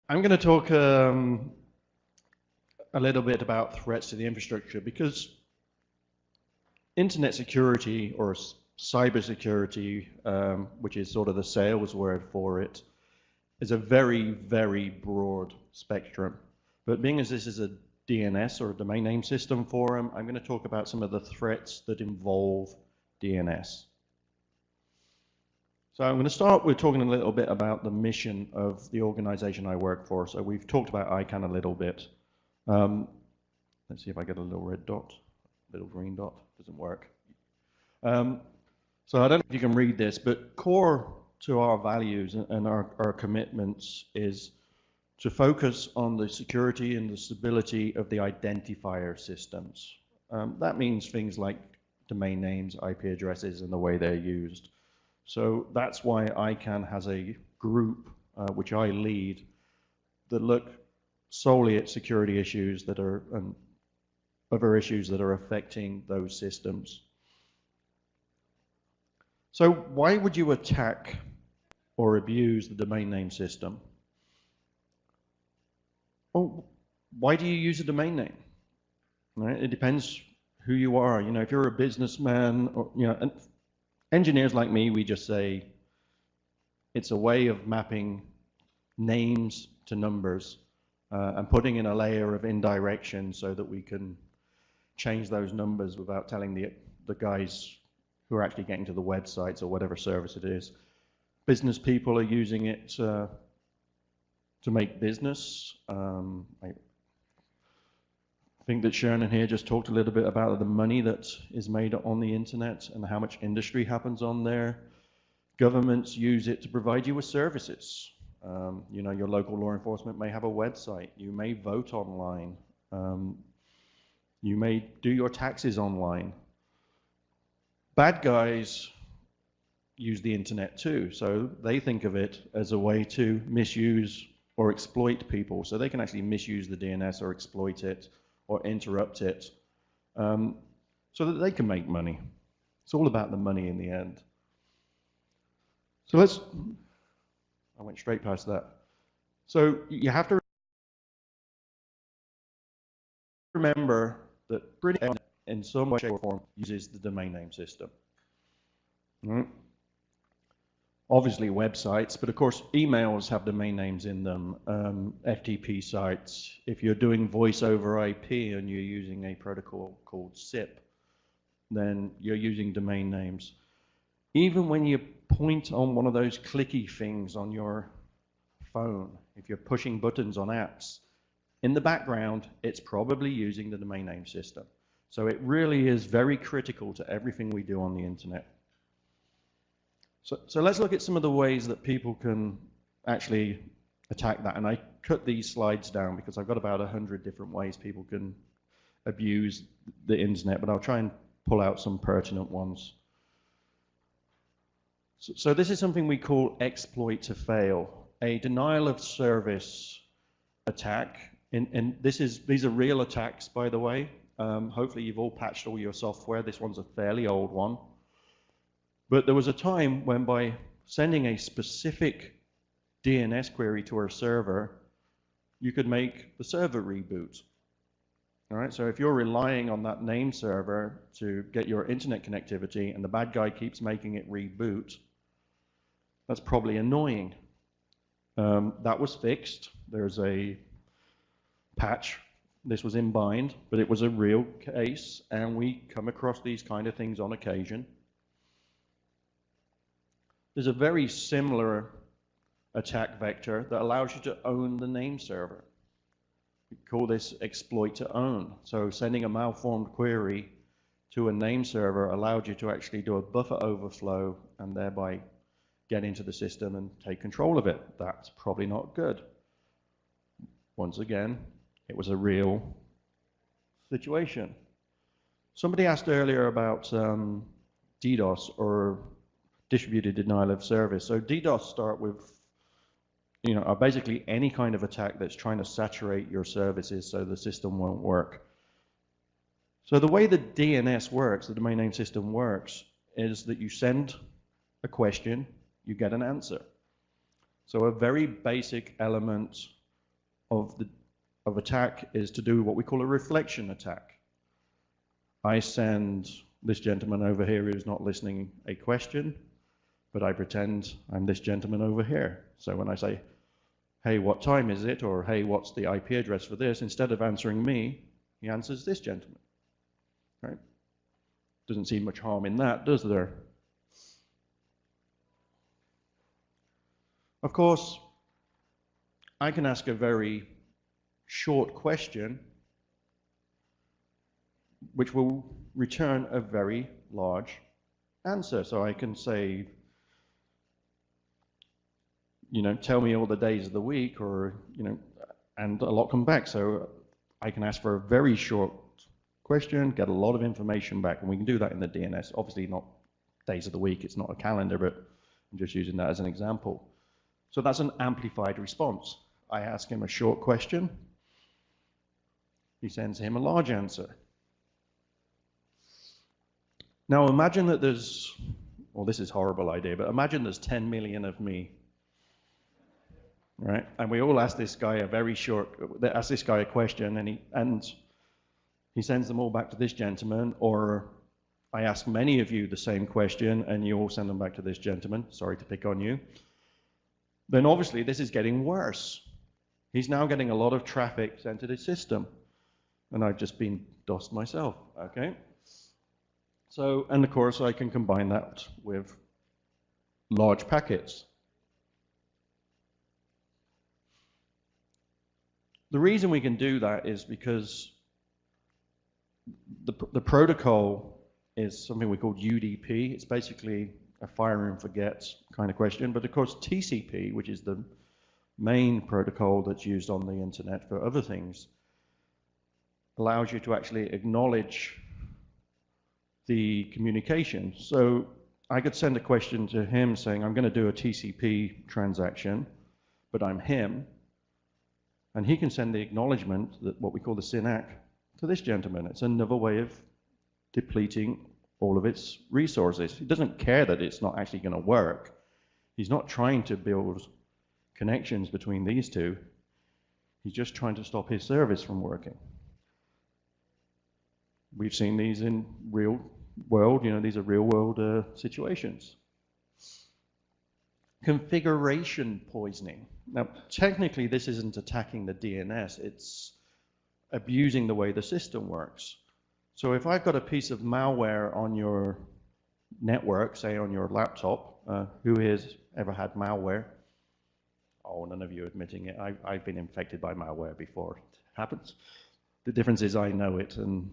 I'm going to talk a little bit about threats to the infrastructure, because internet security or cyber security, which is sort of the sales word for it, is a very, very broad spectrum. But being as this is a DNS or a domain name system forum, I'm going to talk about some of the threats that involve DNS. So I'm going to start with talking a little bit about the mission of the organization I work for. So we've talked about ICANN a little bit. Let's see if I get a little red dot, little green dot, doesn't work. So I don't know if you can read this, but core to our values and our commitments is to focus on the security and the stability of the identifier systems. That means things like domain names, IP addresses, and the way they're used. So that's why ICANN has a group, which I lead, that look solely at security issues that are, and other issues that are affecting those systems. So why would you attack or abuse the domain name system? Well, why do you use a domain name? Right? It depends who you are. You know, if you're a businessman, or and engineers like me, we just say it's a way of mapping names to numbers and putting in a layer of indirection so that we can change those numbers without telling the guys who are actually getting to the websites or whatever service it is. Business people are using it to make business. I think that Sherman here just talked a little bit about the money that is made on the internet and how much industry happens on there. Governments use it to provide you with services. You know, your local law enforcement may have a website. You may vote online. You may do your taxes online. Bad guys use the internet too, so they think of it as a way to misuse or exploit people. So they can actually misuse the DNS or exploit it or interrupt it so that they can make money. It's all about the money in the end. So I went straight past that. So you have to remember that pretty much in some way, shape, or form uses the domain name system. Right? Obviously websites, but of course emails have domain names in them, FTP sites. If you're doing voice over IP and you're using a protocol called SIP, then you're using domain names. Even when you point on one of those clicky things on your phone, if you're pushing buttons on apps, in the background, it's probably using the domain name system. So it really is very critical to everything we do on the internet. So let's look at some of the ways that people can actually attack that. And I cut these slides down because I've got about 100 different ways people can abuse the internet, but I'll try and pull out some pertinent ones. So this is something we call exploit to fail, a denial of service attack. And these are real attacks, by the way. Hopefully you've all patched all your software. This one's a fairly old one. But there was a time when by sending a specific DNS query to our server, you could make the server reboot. All right, so if you're relying on that name server to get your internet connectivity and the bad guy keeps making it reboot, that's probably annoying. That was fixed. There's a patch. This was in bind, but it was a real case, and we come across these kind of things on occasion. There's a very similar attack vector that allows you to own the name server. We call this exploit to own. So sending a malformed query to a name server allowed you to actually do a buffer overflow and thereby get into the system and take control of it. That's probably not good. Once again, it was a real situation. Somebody asked earlier about DDoS or distributed denial of service. So DDoS start with, are basically any kind of attack that's trying to saturate your services so the system won't work. So the way the DNS works, the domain name system works, is that you send a question, you get an answer. So a very basic element of attack is to do what we call a reflection attack. I send this gentleman over here who's not listening a question, but I pretend I'm this gentleman over here. So when I say, hey, what time is it? Or hey, what's the IP address for this? Instead of answering me, he answers this gentleman. Right? Doesn't seem much harm in that, does there? Of course, I can ask a very short question which will return a very large answer. So I can say, you know, tell me all the days of the week, or, you know, and a lot come back. So I can ask for a very short question, get a lot of information back, and we can do that in the DNS. Obviously not days of the week, it's not a calendar, but I'm just using that as an example. So that's an amplified response. I ask him a short question, he sends him a large answer. Now imagine that there's, well, this is a horrible idea, but imagine there's 10 million of me, right? And we all ask this guy a very short, ask this guy a question, and he sends them all back to this gentleman, or I ask many of you the same question and you all send them back to this gentleman. Sorry to pick on you. Then obviously this is getting worse. He's now getting a lot of traffic sent to the system, and I've just been DOSed myself, okay? So, and of course I can combine that with large packets. The reason we can do that is because the protocol is something we call UDP. It's basically a fire and forget kind of question, but of course TCP, which is the main protocol that's used on the internet for other things, allows you to actually acknowledge the communication. So I could send a question to him saying, I'm going to do a TCP transaction, but I'm him, and he can send the acknowledgement, that what we call the SYNAC, to this gentleman. It's another way of depleting all of its resources. He doesn't care that it's not actually going to work. He's not trying to build connections between these two. He's just trying to stop his service from working. We've seen these in real world, you know, these are real world situations. Configuration poisoning. Now, technically this isn't attacking the DNS, it's abusing the way the system works. So if I've got a piece of malware on your network, say on your laptop, who has ever had malware? Oh, none of you admitting it. I've been infected by malware before. It happens. The difference is I know it, and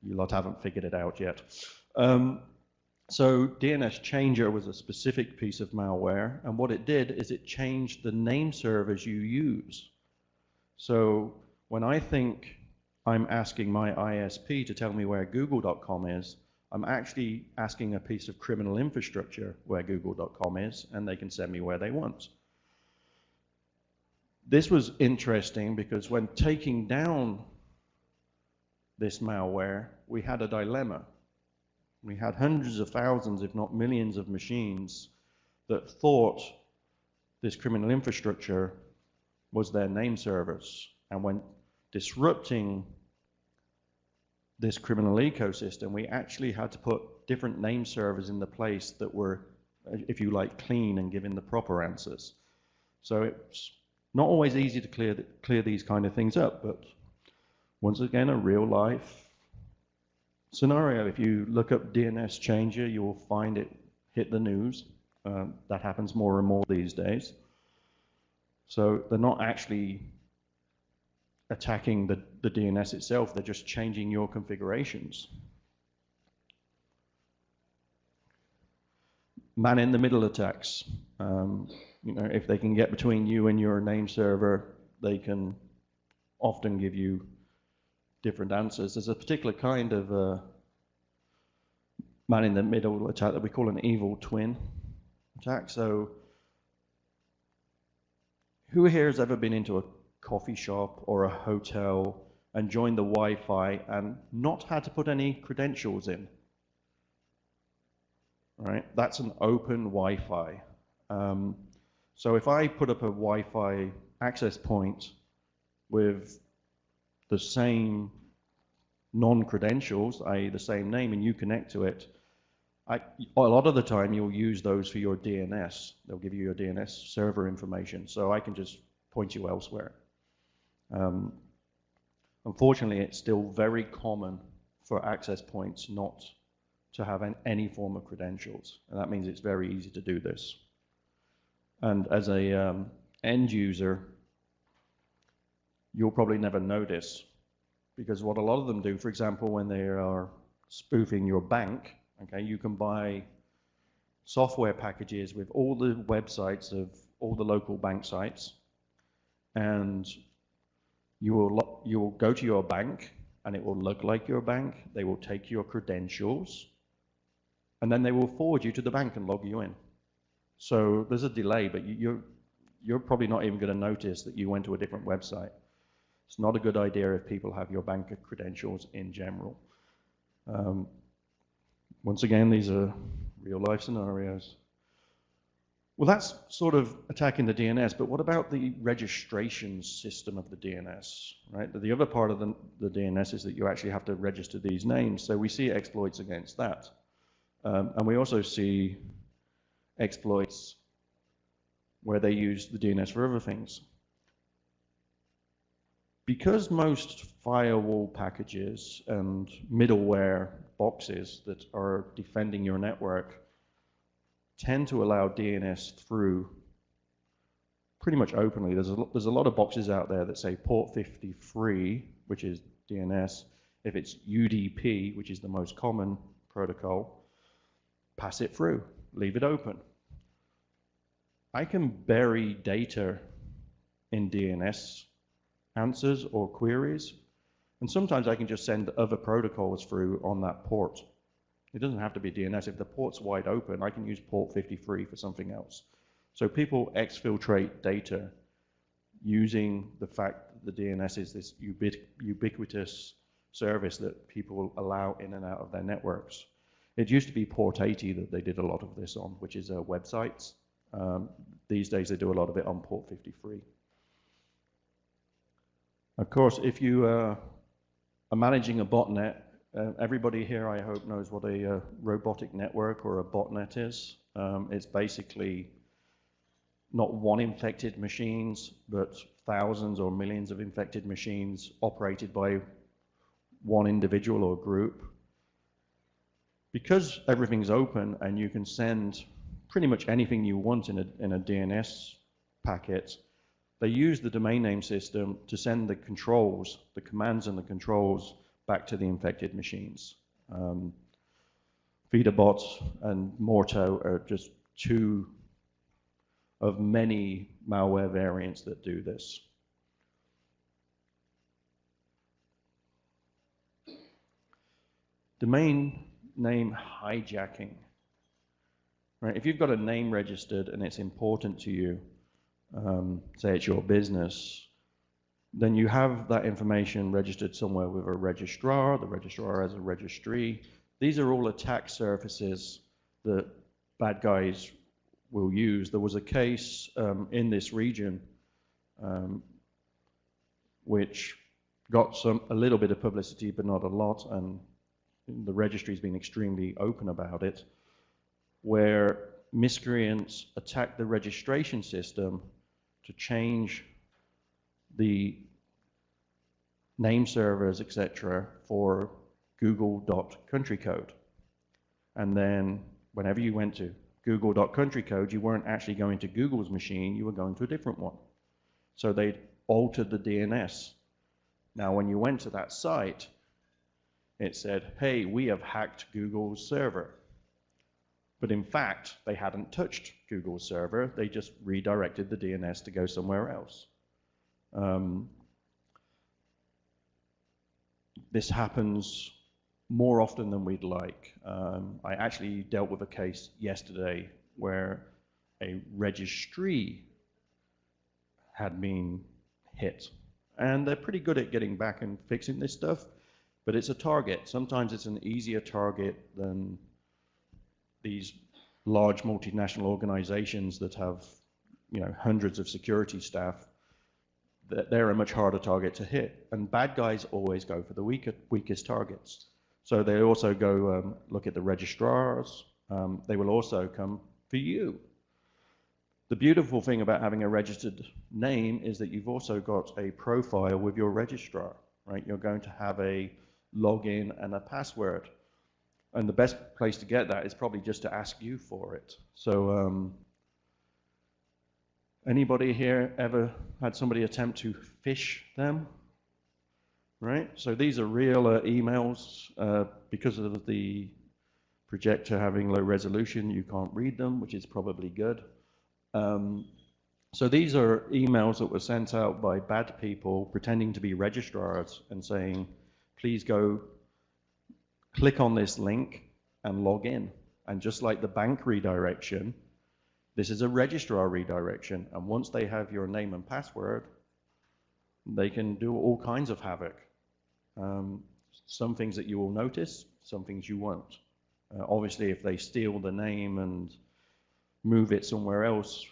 you lot haven't figured it out yet. So DNS changer was a specific piece of malware, and what it did is it changed the name servers you use. So when I think I'm asking my ISP to tell me where google.com is, I'm actually asking a piece of criminal infrastructure where google.com is, and they can send me where they want. This was interesting because when taking down this malware, we had a dilemma. We had hundreds of thousands, if not millions of machines that thought this criminal infrastructure was their name servers. And when disrupting this criminal ecosystem, we actually had to put different name servers in the place that were, if you like, clean and giving the proper answers. So it's not always easy to clear these kind of things up, but once again, a real life scenario. If you look up DNS changer, you will find it hit the news. That happens more and more these days. So they're not actually attacking the DNS itself, they're just changing your configurations. Man-in-the-middle attacks. You know, if they can get between you and your name server, they can often give you different answers. There's a particular kind of man-in-the-middle attack that we call an evil twin attack. So who here has ever been into a coffee shop or a hotel and joined the Wi-Fi and not had to put any credentials in? Right? That's an open Wi-Fi. So if I put up a Wi-Fi access point with the same non-credentials, i.e. the same name, and you connect to it, a lot of the time you'll use those for your DNS. They'll give you your DNS server information, so I can just point you elsewhere. Unfortunately, it's still very common for access points not to have any form of credentials, and that means it's very easy to do this. And as a end user, you'll probably never notice, because what a lot of them do, for example, when they are spoofing your bank, okay, you can buy software packages with all the websites of all the local bank sites, and you will go to your bank, and it will look like your bank. They will take your credentials, and then they will forward you to the bank and log you in. So there's a delay, but you're probably not even going to notice that you went to a different website. It's not a good idea if people have your bank credentials in general. Once again, these are real-life scenarios. Well, that's sort of attacking the DNS, but what about the registration system of the DNS, right? The other part of the DNS is that you actually have to register these names, so we see exploits against that. And we also see exploits where they use the DNS for other things. Because most firewall packages and middleware boxes that are defending your network tend to allow DNS through pretty much openly. There's a lot of boxes out there that say port 53, which is DNS. If it's UDP, which is the most common protocol, pass it through, leave it open. I can bury data in DNS answers or queries, and sometimes I can just send other protocols through on that port. It doesn't have to be DNS. If the port's wide open, I can use port 53 for something else. So people exfiltrate data using the fact that the DNS is this ubiquitous service that people allow in and out of their networks. It used to be port 80 that they did a lot of this on, which is websites. These days they do a lot of it on port 53. Of course, if you are managing a botnet, everybody here, I hope, knows what a robotic network or a botnet is. It's basically not one infected machines, but thousands or millions of infected machines operated by one individual or group. Because everything's open and you can send pretty much anything you want in a DNS packet, they use the domain name system to send the controls, the commands and the controls, back to the infected machines. Feederbot and Morto are just two of many malware variants that do this. Domain name hijacking. Right? If you've got a name registered and it's important to you, say it's your business, then you have that information registered somewhere with a registrar. The registrar has a registry. These are all attack surfaces that bad guys will use. There was a case in this region which got a little bit of publicity, but not a lot, and the registry's been extremely open about it, where miscreants attacked the registration system to change the name servers, etc., for google.country code. And then whenever you went to google.country code, you weren't actually going to Google's machine, you were going to a different one. So they'd altered the DNS. Now when you went to that site, it said, hey, we have hacked Google's server. But in fact, they hadn't touched Google's server, they just redirected the DNS to go somewhere else. This happens more often than we'd like. I actually dealt with a case yesterday where a registry had been hit. And they're pretty good at getting back and fixing this stuff, but it's a target. Sometimes it's an easier target than these large multinational organizations that have, hundreds of security staff. they're a much harder target to hit. And bad guys always go for the weakest targets. So they also go look at the registrars. They will also come for you. The beautiful thing about having a registered name is that you've also got a profile with your registrar, right? You're going to have a login and a password. And the best place to get that is probably just to ask you for it. So anybody here ever had somebody attempt to phish them? Right? So these are real emails. Because of the projector having low resolution, you can't read them, which is probably good. So these are emails that were sent out by bad people pretending to be registrars and saying, please go click on this link and log in. And just like the bank redirection, this is a registrar redirection. And once they have your name and password, they can do all kinds of havoc. Some things that you will notice, some things you won't. Obviously, if they steal the name and move it somewhere else,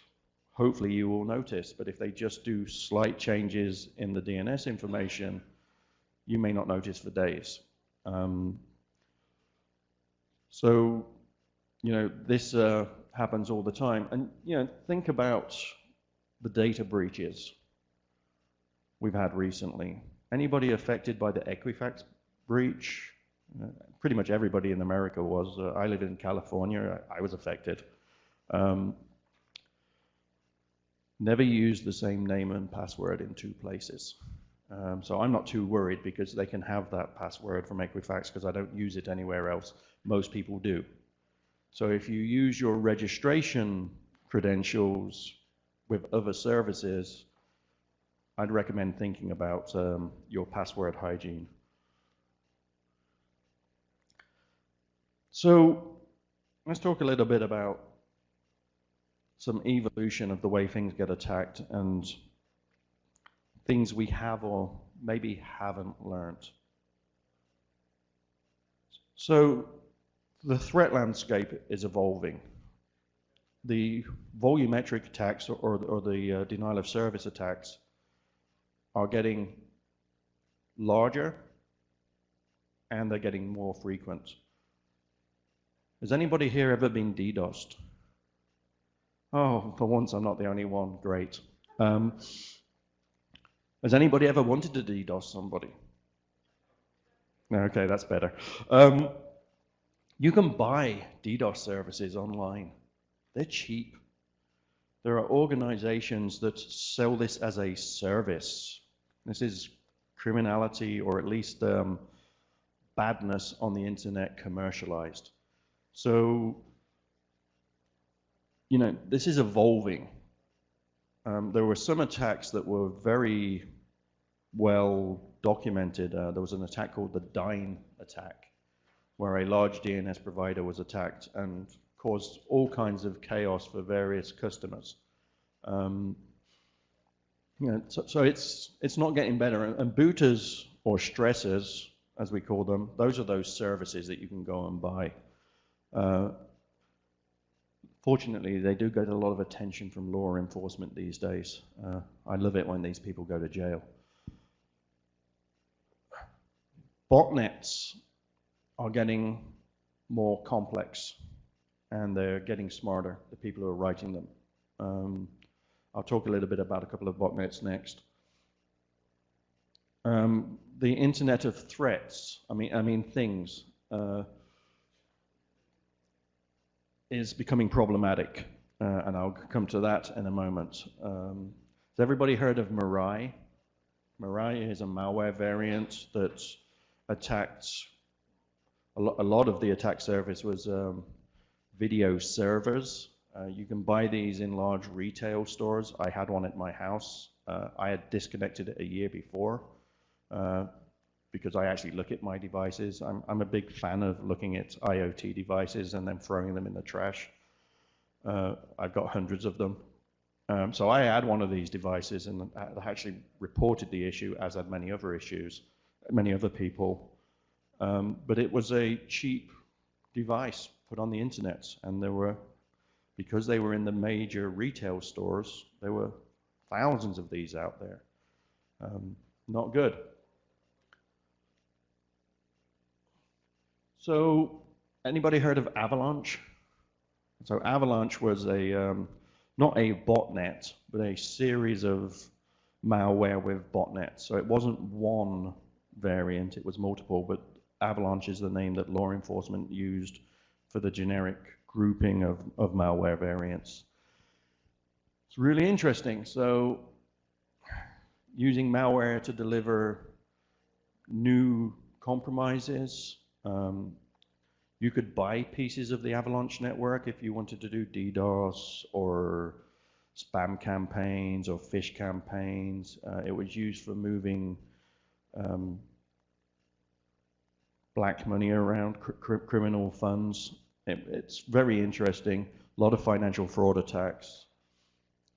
hopefully you will notice. But if they just do slight changes in the DNS information, you may not notice for days. So, you know, this happens all the time. And, you know, think about the data breaches we've had recently. Anybody affected by the Equifax breach? Pretty much everybody in America was. I live in California. I was affected. Never use the same name and password in two places. So I'm not too worried because they can have that password from Equifax because I don't use it anywhere else. Most people do. So if you use your registration credentials with other services, I'd recommend thinking about your password hygiene. So let's talk a little bit about some evolution of the way things get attacked and things we have or maybe haven't learned. So the threat landscape is evolving. The volumetric attacks or the denial of service attacks are getting larger and they're getting more frequent. Has anybody here ever been DDoSed? Oh, for once I'm not the only one. Great. Has anybody ever wanted to DDoS somebody? Okay, that's better. You can buy DDoS services online. They're cheap. There are organizations that sell this as a service. This is criminality or at least badness on the internet commercialized. So, you know, this is evolving. There were some attacks that were very well documented. There was an attack called the Dyn attack, where a large DNS provider was attacked and caused all kinds of chaos for various customers. You know, so it's not getting better. And booters or stressors, as we call them, those are those services that you can go and buy. Fortunately, they do get a lot of attention from law enforcement these days. I love it when these people go to jail. Botnets are getting more complex and they're getting smarter, the people who are writing them. I'll talk a little bit about a couple of botnets next. The Internet of Threats, I mean things, is becoming problematic, and I'll come to that in a moment. Has everybody heard of Mirai? Mirai is a malware variant that attacked, a lot of the attack surface was video servers. You can buy these in large retail stores. I had one at my house. I had disconnected it a year before because I actually look at my devices. I'm a big fan of looking at IoT devices and then throwing them in the trash. I've got hundreds of them. So I had one of these devices and I actually reported the issue, as had many other issues, many other people. But it was a cheap device put on the internet, and there were, because they were in the major retail stores, there were thousands of these out there. Not good. So, anybody heard of Avalanche? So Avalanche was a, not a botnet, but a series of malware with botnets. So it wasn't one variant, it was multiple, but Avalanche is the name that law enforcement used for the generic grouping of malware variants. It's really interesting. So using malware to deliver new compromises, you could buy pieces of the Avalanche network if you wanted to do DDoS or spam campaigns or phish campaigns. It was used for moving black money around, criminal funds. It's very interesting. A lot of financial fraud attacks.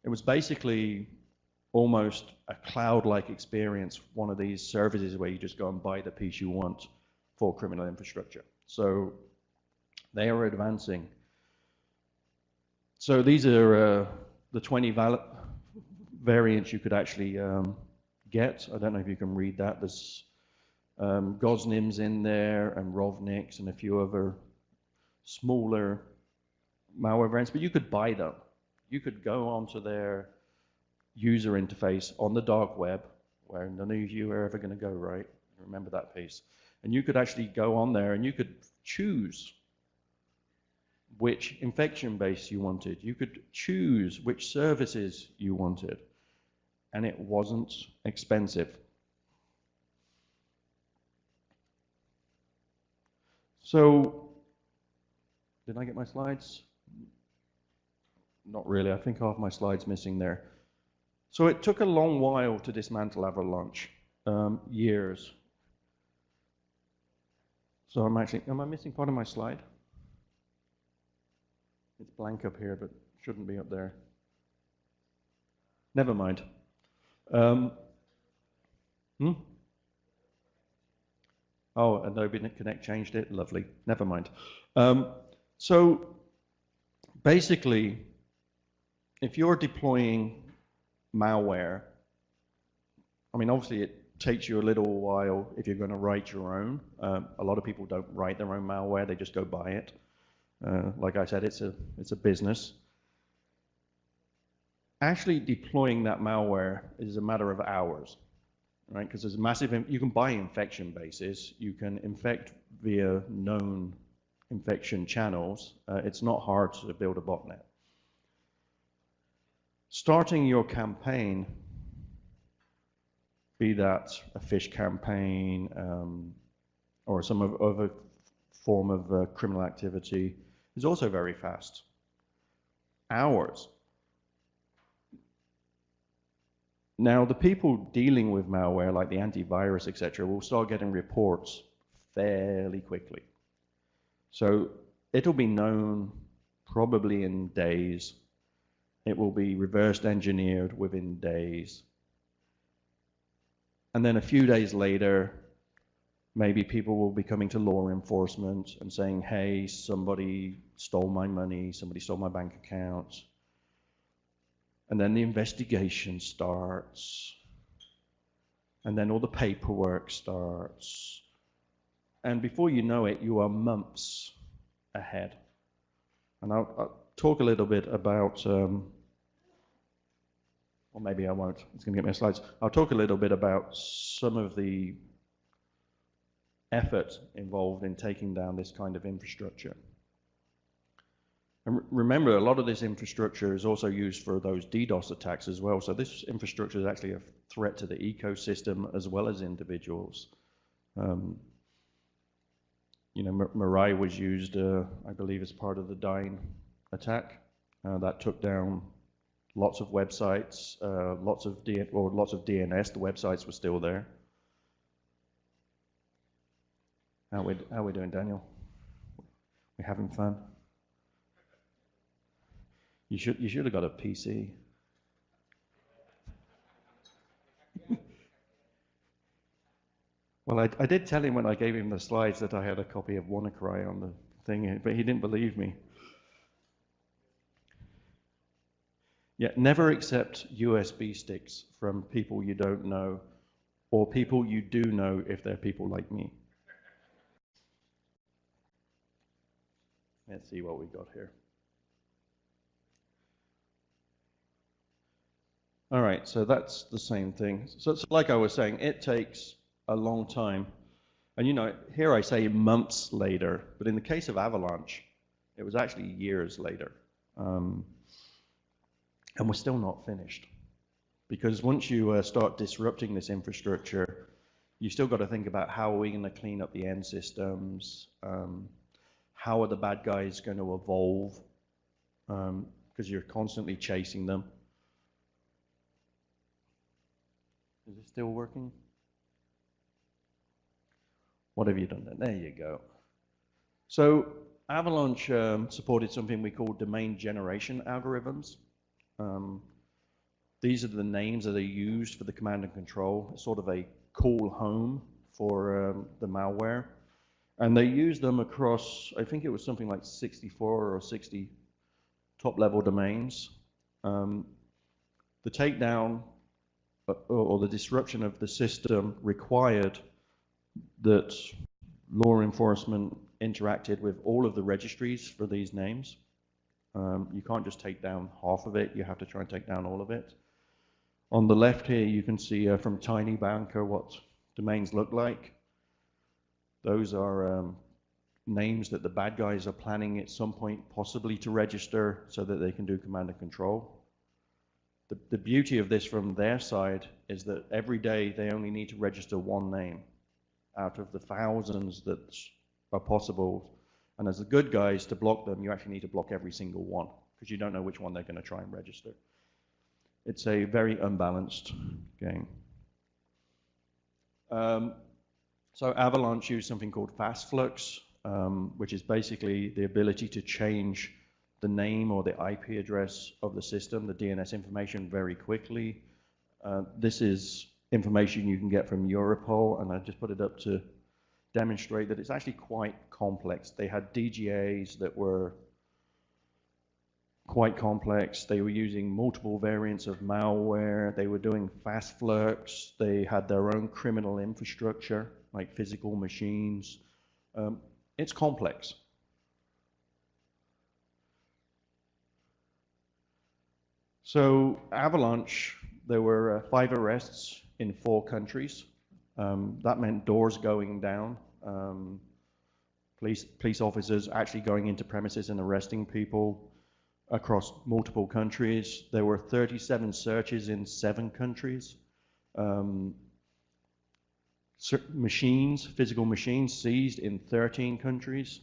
It was basically almost a cloud-like experience, one of these services where you just go and buy the piece you want for criminal infrastructure. So they are advancing. So these are the 20 variants you could actually get. I don't know if you can read that. There's Gosnims in there and Rovniks and a few other smaller malware variants, but you could buy them. You could go onto their user interface on the dark web, where none of you are ever going to go, right? Remember that piece. And you could actually go on there and you could choose which infection base you wanted. You could choose which services you wanted. And it wasn't expensive. So, did I get my slides? Not really. I think half my slides missing there. So it took a long while to dismantle Avalanche, years. So am I missing part of my slide? It's blank up here, but shouldn't be up there. Never mind. Oh, Adobe Connect changed it. Lovely. Never mind. So basically, if you're deploying malware, I mean, obviously it takes you a little while if you're going to write your own. A lot of people don't write their own malware, they just go buy it. Like I said, it's a business. Actually deploying that malware is a matter of hours, right? Because there's massive, you can buy infection bases, you can infect via known infection channels. It's not hard to build a botnet. Starting your campaign, be that a phish campaign or some other form of criminal activity, is also very fast. Hours. Now, the people dealing with malware, like the antivirus, etc., will start getting reports fairly quickly. So it'll be known probably in days. It will be reversed engineered within days. And then a few days later, maybe people will be coming to law enforcement and saying, hey, somebody stole my money, somebody stole my bank account. And then the investigation starts. And then all the paperwork starts. And before you know it, you are months ahead. And I'll talk a little bit about, or maybe I won't, it's going to get me slides. I'll talk a little bit about some of the effort involved in taking down this kind of infrastructure. And remember, a lot of this infrastructure is also used for those DDoS attacks as well. So this infrastructure is actually a threat to the ecosystem as well as individuals. You know, Mirai was used, I believe, as part of the Dyn attack. That took down lots of websites, lots of DNS. The websites were still there. How we doing, Daniel? We having fun? You should have got a PC. Well, I did tell him when I gave him the slides that I had a copy of WannaCry on the thing, but he didn't believe me. Yeah, never accept USB sticks from people you don't know. or people you do know if they're people like me. Let's see what we got here. All right, so that's the same thing. So it's like I was saying, it takes a long time. And you know, here I say months later, but in the case of Avalanche, it was actually years later. And we're still not finished. Because once you start disrupting this infrastructure, you still got to think about how are we going to clean up the end systems, how are the bad guys going to evolve, because you're constantly chasing them. Is it still working? What have you done then? There you go. So Avalanche supported something we call domain generation algorithms. These are the names that are used for the command and control, sort of a call home for the malware. And they use them across, I think it was something like 64 or 60 top-level domains. The takedown or the disruption of the system required that law enforcement interacted with all of the registries for these names. You can't just take down half of it, you have to try and take down all of it. On the left here, you can see from Tiny Banker what domains look like. Those are names that the bad guys are planning at some point possibly to register so that they can do command and control. The beauty of this from their side is that every day they only need to register one name out of the thousands that are possible. And as the good guys, to block them, you actually need to block every single one because you don't know which one they're going to try and register. It's a very unbalanced game. So Avalanche used something called fast flux, which is basically the ability to change the name or the IP address of the system, the DNS information, very quickly. This is information you can get from Europol, and I just put it up to demonstrate that it's actually quite complex. They had DGAs that were quite complex. They were using multiple variants of malware. They were doing fast flux. They had their own criminal infrastructure, like physical machines. It's complex. So Avalanche, there were 5 arrests in 4 countries. That meant doors going down, police officers actually going into premises and arresting people across multiple countries. There were 37 searches in 7 countries. Machines, physical machines seized in 13 countries.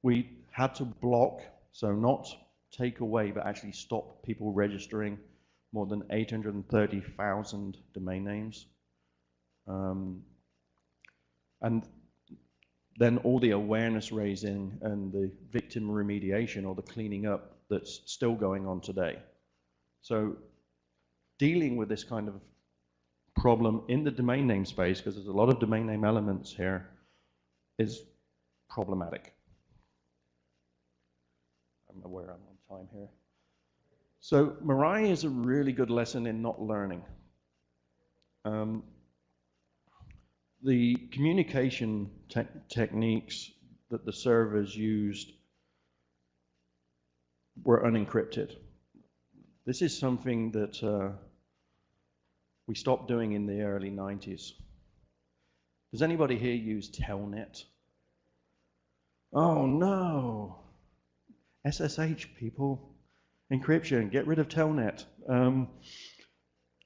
We had to block, so not take away, but actually stop people registering more than 830,000 domain names. And then all the awareness raising and the victim remediation or the cleaning up that's still going on today. So dealing with this kind of problem in the domain name space, because there's a lot of domain name elements here, is problematic. I'm aware I'm on time here. So Mirai is a really good lesson in not learning. The communication techniques that the servers used were unencrypted. This is something that we stopped doing in the early 90s. Does anybody here use Telnet? Oh no! SSH, people. Encryption, get rid of Telnet.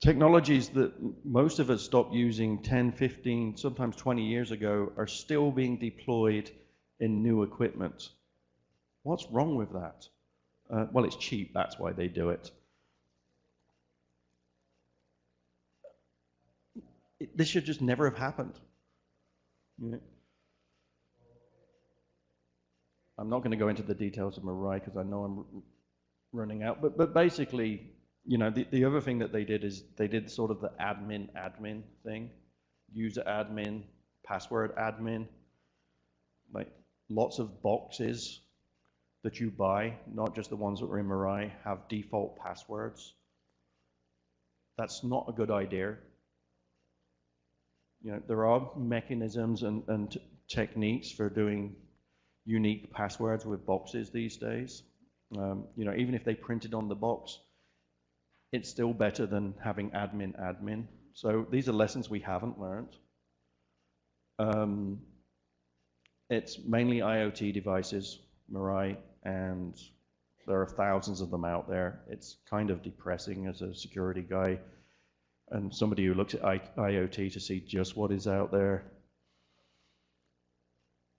Technologies that most of us stopped using 10, 15, sometimes 20 years ago are still being deployed in new equipment. What's wrong with that? Well, it's cheap, that's why they do it. This should just never have happened. Yeah. I'm not going to go into the details of Mirai because I know I'm running out, but basically, you know, the other thing that they did is they did sort of the admin thing, user admin, password admin, like lots of boxes that you buy, not just the ones that were in Mirai, have default passwords. That's not a good idea. You know, there are mechanisms and techniques for doing unique passwords with boxes these days. You know, even if they printed on the box, it's still better than having admin. So these are lessons we haven't learned. It's mainly IoT devices, Mirai, and there are thousands of them out there. It's kind of depressing as a security guy and somebody who looks at IoT to see just what is out there.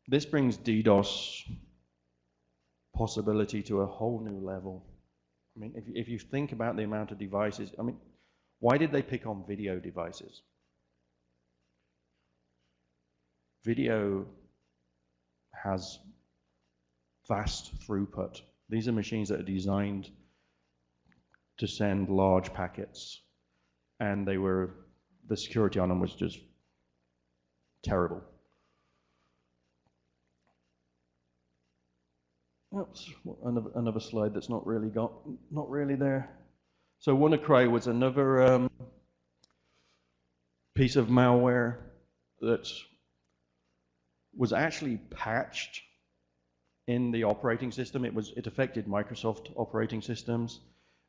This brings DDoS possibility to a whole new level. I mean, if you think about the amount of devices, I mean, why did they pick on video devices? Video has vast throughput. These are machines that are designed to send large packets, and the security on them was just terrible. Oops, another slide that's not really there. So WannaCry was another piece of malware that was actually patched in the operating system. It affected Microsoft operating systems,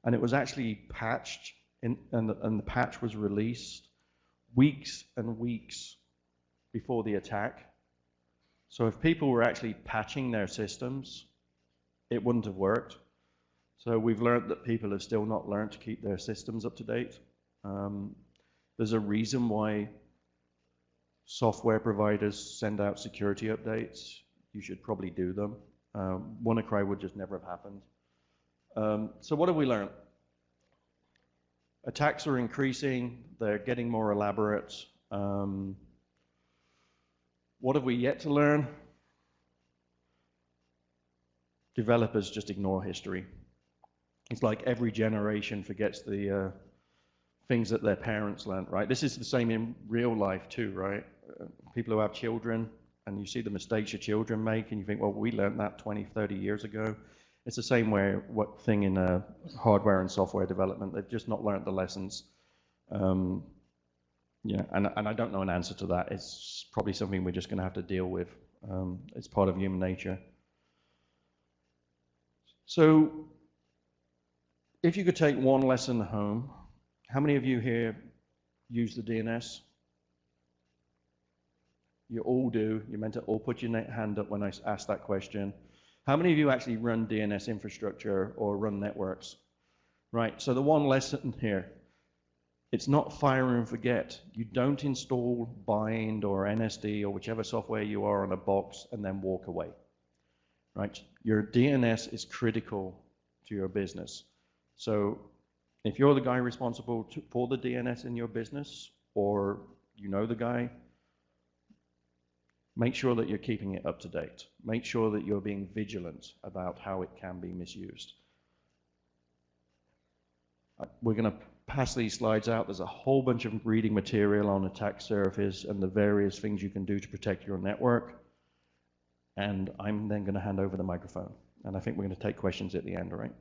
and it was actually patched and the patch was released weeks and weeks before the attack. So if people were actually patching their systems, it wouldn't have worked. So we've learned that people have still not learned to keep their systems up to date. There's a reason why software providers send out security updates. You should probably do them. WannaCry would just never have happened. So what have we learned? Attacks are increasing. They're getting more elaborate. What have we yet to learn? Developers just ignore history. It's like every generation forgets the things that their parents learned, right? This is the same in real life too, right? People who have children, and you see the mistakes your children make, and you think, well, we learned that 20, 30 years ago. It's the same thing in hardware and software development. They've just not learned the lessons. Yeah, and I don't know an answer to that. It's probably something we're just going to have to deal with. It's part of human nature. So, if you could take one lesson home, how many of you here use the DNS? You all do. You meant to all put your hand up when I asked that question. How many of you actually run DNS infrastructure or run networks? Right, so the one lesson here, it's not fire and forget. You don't install bind or NSD or whichever software you are on a box and then walk away. Right, your DNS is critical to your business. So if you're the guy responsible for the DNS in your business, or you know the guy, make sure that you're keeping it up to date. Make sure that you're being vigilant about how it can be misused. We're going to pass these slides out. There's a whole bunch of reading material on attack surface and the various things you can do to protect your network. And I'm then going to hand over the microphone. And I think we're going to take questions at the end, all right?